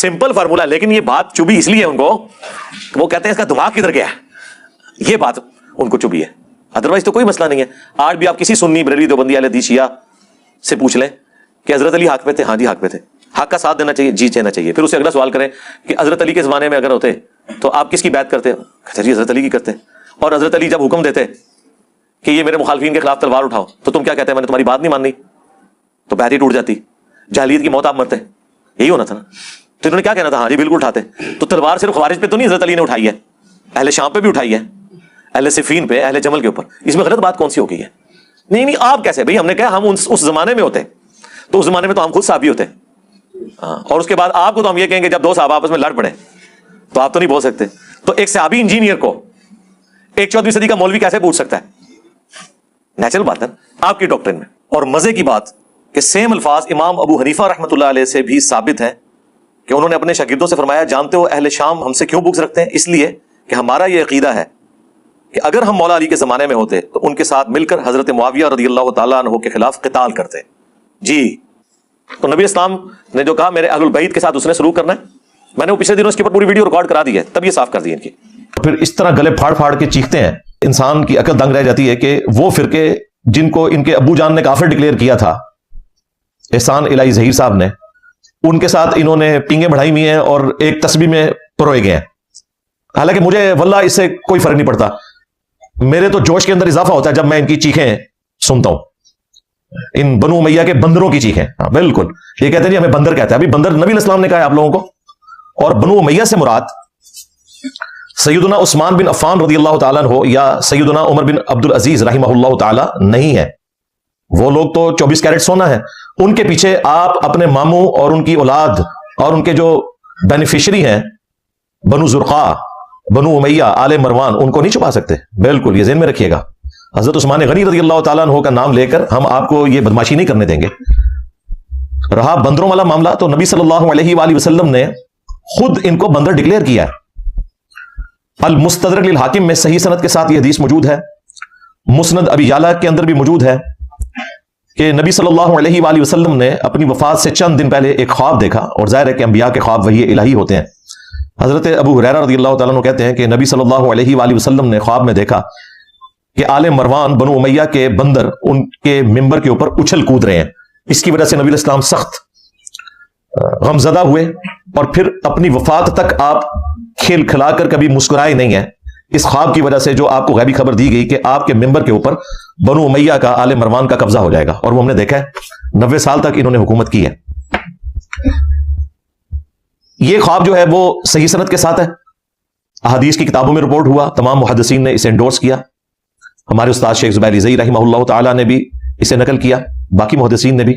Simple formula. لیکن یہ بات چبھی اس لیے ان کو, وہ کہتے ہیں اس کا دماغ کدھر گیا, یہ بات ان کو چبھی ہے, ادروائز تو کوئی مسئلہ نہیں ہے. آج بھی آپ کسی سنی بریلوی دیوبندی اہل حدیث شیعہ سے پوچھ لیں کہ حضرت علی حق پہ تھے, ہاں جی حق پہ تھے, حق کا ساتھ دینا چاہیے, جی دینا چاہیے. پھر اس سے اگلا سوال کریں کہ حضرت علی کے زمانے میں اگر ہوتے تو آپ کس کی بیعت کرتے, کہتے جی حضرت علی کی کرتے. اور حضرت علی جب حکم دیتے کہ یہ میرے مخالفین کے خلاف تلوار اٹھاؤ تو تم کیا کہتے ہیں, میں نے تمہاری بات نہیں ماننی, تو بیعت ہی ٹوٹ جاتی, جاہلیت کی موت آپ مرتے. یہی ہونا تھا نا. تو انہوں نے کیا کہنا تھا, ہاں جی بالکل اٹھاتے. تو تلوار صرف خوارج پہ تو نہیں حضرت علی نے اٹھائی ہے, اہل شام پہ بھی اٹھائی ہے, اہل صفین پہ, اہل جمل کے اوپر. اس میں غلط بات کون سی ہو گئی ہے؟ نہیں آپ کیسے بھائی, ہم نے کہا ہم اس زمانے میں ہوتے تو اس زمانے میں تو ہم خود صحابی ہوتے, اور اس کے بعد آپ کو تو ہم یہ کہیں گے جب دو صحابہ آپس میں لڑ پڑے تو آپ تو نہیں بول سکتے. تو ایک صحابی انجینئر کو ایک 14ویں صدی کا مولوی کیسے پوچھ سکتا ہے؟ نیچرل بات ہے آپ کی ڈاکٹرن میں. اور مزے کی بات کہ سیم الفاظ امام ابو حنیفہ رحمۃ اللہ علیہ سے بھی ثابت ہیں کہ انہوں نے اپنے شاگردوں سے فرمایا, جانتے ہو اہل شام ہم سے کیوں بغض رکھتے ہیں؟ اس لیے کہ ہمارا یہ عقیدہ ہے کہ اگر ہم مولا علی کے زمانے میں ہوتے تو ان کے ساتھ مل کر حضرت معاویہ رضی اللہ تعالیٰ عنہ کے خلاف قتال کرتے. جی تو نبی اسلام نے جو کہا میرے اہل البیت کے ساتھ اس نے سلوک کرنا ہے, میں نے وہ پچھلے دنوں اس کے اوپر پوری ویڈیو ریکارڈ کرا دی ہے, تب یہ صاف کر دی ان کی. پھر اس طرح گلے پھاڑ پھاڑ کے چیختے ہیں, انسان کی عقل دنگ رہ جاتی ہے کہ وہ فرقے جن کو ان کے ابو جان نے کافر ڈکلیئر کیا تھا, احسان الہی ظہیر صاحب نے, ان کے ساتھ انہوں نے پینگیں بڑھائی ہوئی ہیں اور ایک تسبیح میں پروئے گئے ہیں. حالانکہ مجھے واللہ اس سے کوئی فرق نہیں پڑتا, میرے تو جوش کے اندر اضافہ ہوتا ہے جب میں ان کی چیخیں سنتا ہوں, ان بنو امیہ کے بندروں کی چیخیں. ہاں بالکل, یہ کہتے ہیں جی ہمیں بندر کہتے ہیں. ابھی بندر نبی الاسلام نے کہا ہے آپ لوگوں کو, اور بنو امیہ سے مراد سیدنا عثمان بن عفان رضی اللہ تعالیٰ عنہ یا سیدنا عمر بن عبد العزیز رحمہ اللہ تعالیٰ نہیں ہے. وہ لوگ تو 24 کیرٹ سونا ہے. ان کے پیچھے آپ اپنے ماموں اور ان کی اولاد اور ان کے جو بینیفیشری ہیں بنو زرقا, بنو امیہ, آل مروان, ان کو نہیں چھپا سکتے. بالکل یہ ذہن میں رکھیے گا. حضرت عثمان غنی رضی اللہ تعالیٰ عنہ کا نام لے کر ہم آپ کو یہ بدماشی نہیں کرنے دیں گے. رہا بندروں والا معاملہ, تو نبی صلی اللہ علیہ وآلہ وسلم نے خود ان کو بندر ڈکلیئر کیا ہے. المستدرک للحاکم میں صحیح سند کے ساتھ یہ حدیث موجود ہے. مسند ابی یعلا کے اندر بھی موجود ہے کہ نبی صلی اللہ علیہ وآلہ وسلم نے اپنی وفات سے چند دن پہلے ایک خواب دیکھا, اور ظاہر ہے کہ انبیاء کے خواب وحی الہی ہوتے ہیں. حضرت ابو ہریرہ رضی اللہ تعالیٰ عنہ کہتے ہیں کہ نبی صلی اللہ علیہ وآلہ وسلم نے خواب میں دیکھا کہ آل مروان بنو امیہ کے بندر ان کے ممبر کے اوپر اچھل کود رہے ہیں. اس کی وجہ سے نبی الاسلام سخت غمزدہ ہوئے, اور پھر اپنی وفات تک آپ کھیل کھلا کر کبھی مسکرائے نہیں ہیں. اس خواب کی وجہ سے جو آپ کو غیبی خبر دی گئی کہ آپ کے ممبر کے اوپر بنو امیہ کا, آل مروان کا قبضہ ہو جائے گا, اور وہ ہم نے دیکھا ہے 90 سال تک انہوں نے حکومت کی ہے. یہ خواب جو ہے وہ صحیح سند کے ساتھ ہے, احادیث کی کتابوں میں رپورٹ ہوا, تمام محدثین نے اسے انڈورس کیا. ہمارے استاد شیخ زبیر زئی رحمہ اللہ تعالیٰ نے بھی اسے نقل کیا, باقی محدثین نے بھی.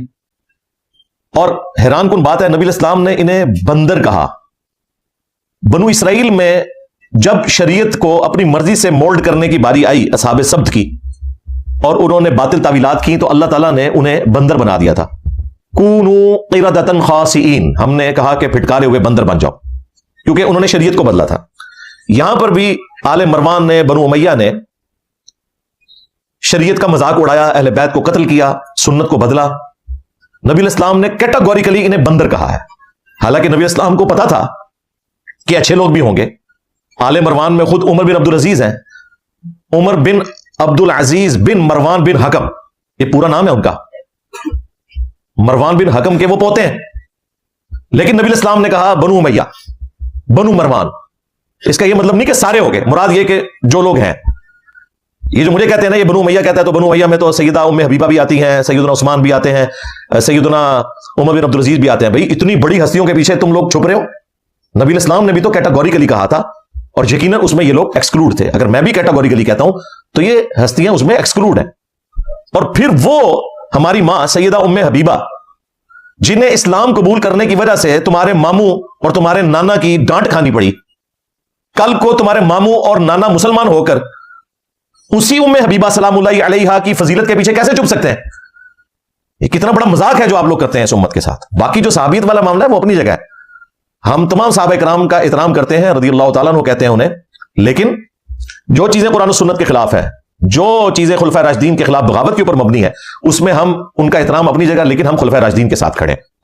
اور حیران کن بات ہے, نبی الاسلام نے انہیں بندر کہا. بنو اسرائیل میں جب شریعت کو اپنی مرضی سے مولڈ کرنے کی باری آئی اصحاب سبت کی, اور انہوں نے باطل تعویلات کی, تو اللہ تعالیٰ نے انہیں بندر بنا دیا تھا. کونو قردۃ خاسئین, ہم نے کہا کہ پھٹکارے ہوئے بندر بن جاؤ, کیونکہ انہوں نے شریعت کو بدلا تھا. یہاں پر بھی آل مروان نے, بنو امیہ نے شریعت کا مذاق اڑایا, اہل بیت کو قتل کیا, سنت کو بدلا. نبی الاسلام نے کیٹاگوریکلی انہیں بندر کہا ہے, حالانکہ نبی الاسلام کو پتا تھا کہ اچھے لوگ بھی ہوں گے. آل مروان میں خود عمر بن عبد العزیز ہیں, عمر بن عبد العزیز بن مروان بن حکم, یہ پورا نام ہے ان کا. مروان بن حکم کے وہ پوتے ہیں, لیکن نبی الاسلام نے کہا بنو امیہ, بنو مروان. اس کا یہ مطلب نہیں کہ سارے ہو گئے, مراد یہ کہ جو لوگ ہیں. یہ جو مجھے کہتے ہیں نا یہ بنو امیہ کہتا ہے, تو بنو امیہ میں تو سیدہ ام حبیبہ بھی آتی ہیں, سیدنا عثمان بھی آتے ہیں, سیدنا عمر بن عبد العزیز بھی آتے ہیں. بھائی اتنی بڑی ہستیوں کے پیچھے تم لوگ چھپ رہے ہو. نبی الاسلام نے بھی تو کیٹاگوریکلی کہا تھا, اور یقیناً اس میں یہ لوگ ایکسکلوڈ تھے. اگر میں بھی کیٹاگوریکلی کہتا ہوں تو یہ ہستیاں اس میں ایکسکلوڈ ہیں. اور پھر وہ ہماری ماں سیدہ ام حبیبہ, جنہیں اسلام قبول کرنے کی وجہ سے تمہارے ماموں اور تمہارے نانا کی ڈانٹ کھانی پڑی, کل کو تمہارے ماموں اور نانا مسلمان ہو کر اسی ام حبیبہ سلام اللہ علیہا کی فضیلت کے پیچھے کیسے چھپ سکتے ہیں؟ یہ کتنا بڑا مذاق ہے جو آپ لوگ کرتے ہیں اس امت کے ساتھ. باقی جو صحابیت والا معاملہ ہے وہ اپنی جگہ ہے, ہم تمام صحابہ کرام کا احترام کرتے ہیں, رضی اللہ تعالیٰ عنہ کہتے ہیں انہیں. لیکن جو چیزیں قرآن و سنت کے خلاف ہے, جو چیزیں خلفائے راشدین کے خلاف بغاوت کے اوپر مبنی ہے, اس میں ہم ان کا احترام اپنی جگہ, لیکن ہم خلفائے راشدین کے ساتھ کھڑے ہیں.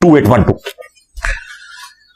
2812